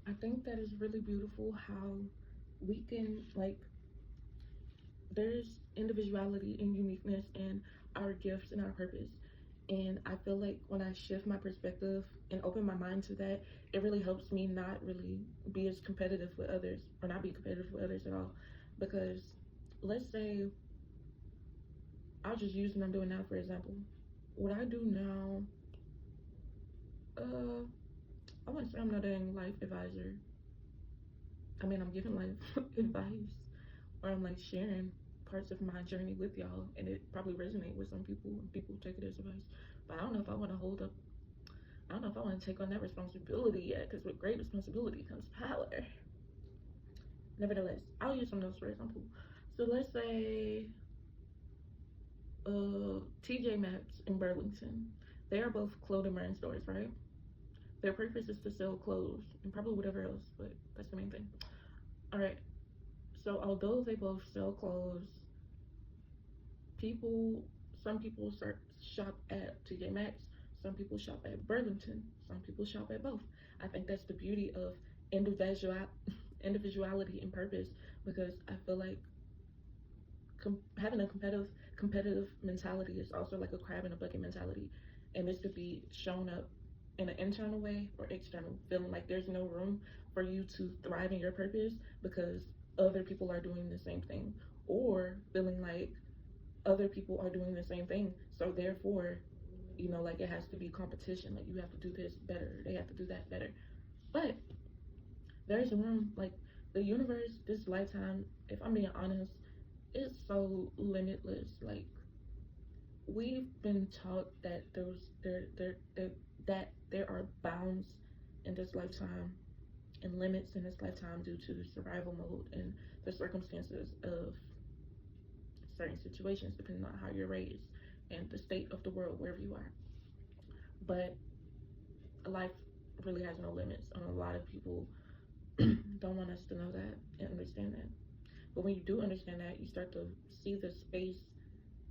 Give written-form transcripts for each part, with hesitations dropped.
I think that is really beautiful how we can, like, there's individuality and uniqueness in our gifts and our purpose. And I feel like when I shift my perspective and open my mind to that, it really helps me not really be as competitive with others, or not be competitive with others at all. Because let's say, I'll just use what I'm doing now for example. What I do now, uh, I wouldn't say I'm not a life advisor. I mean, I'm giving life advice, or I'm like sharing parts of my journey with y'all, and it probably resonate with some people, and people take it as advice. But I don't know if I want to hold up. I don't know if I want to take on that responsibility yet, because with great responsibility comes power. Nevertheless, I'll use something else for example. So let's say TJ Maxx in Burlington. They are both clothing brand stores, right? Their purpose is to sell clothes and probably whatever else, but that's the main thing. All right. So although they both sell clothes, people, some people start shop at TJ Maxx, some people shop at Burlington, some people shop at both. I think that's the beauty of individual individuality and purpose, because I feel like having a competitive mentality is also like a crab in a bucket mentality, and this could be shown up in an internal way or external, feeling like there's no room for you to thrive in your purpose because other people are doing the same thing, or feeling like other people are doing the same thing, so therefore, like it has to be competition, like you have to do this better, they have to do that better. But there's room, like the universe, this lifetime, if I'm being honest, is so limitless. Like we've been taught that there are bounds in this lifetime and limits in this lifetime due to the survival mode and the circumstances of certain situations, depending on how you're raised and the state of the world wherever you are. But life really has no limits, and a lot of people don't want us to know that and understand that. But when you do understand that, you start to see the space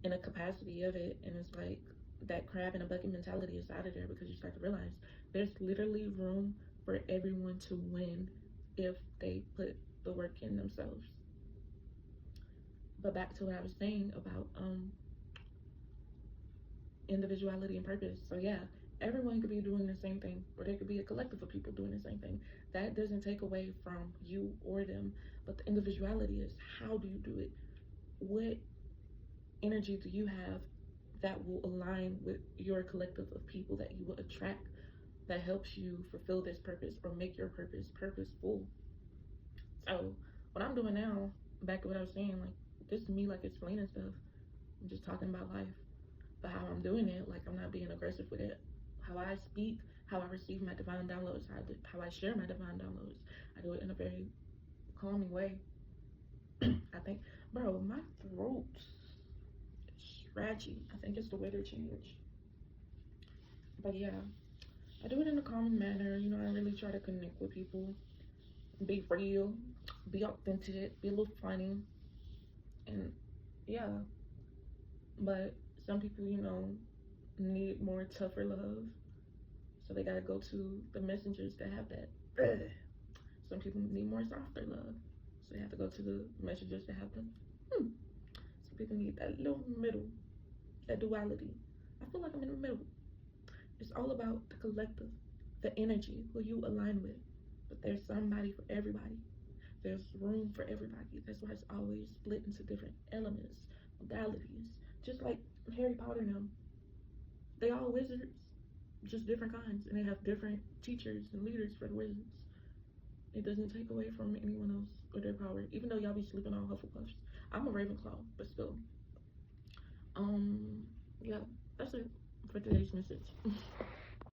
and the capacity of it, and it's like that crab in a bucket mentality is out of there, because you start to realize there's literally room for everyone to win if they put the work in themselves. But back to what I was saying about individuality and purpose. So yeah, everyone could be doing the same thing, or there could be a collective of people doing the same thing. That doesn't take away from you or them, but the individuality is, how do you do it? What energy do you have that will align with your collective of people that you will attract, that helps you fulfill this purpose or make your purpose purposeful? So what I'm doing now, back to what I was saying, like this to me, like explaining stuff. I'm just talking about life. But how I'm doing it, like I'm not being aggressive with it. How I speak, how I receive my divine downloads, how I share my divine downloads. I do it in a very calming way. I think, bro, my throat is scratchy. I think it's the weather change. But yeah, I do it in a calming manner. I really try to connect with people, be real, be authentic, be a little funny, and yeah. But some people, need more tougher love, so they gotta go to the messengers that have that. Some people need more softer love, so they have to go to the messengers that have the. Some people need that little middle, that duality. I feel like I'm in the middle. It's all about the collective, the energy, who you align with. But there's somebody for everybody. There's room for everybody. That's why it's always split into different elements, modalities. Just like Harry Potter and them. They all wizards, just different kinds, and they have different teachers and leaders for the wizards. It doesn't take away from anyone else or their power, even though y'all be sleeping on Hufflepuffs. I'm a Ravenclaw, but still. Um, yeah, that's it for today's message.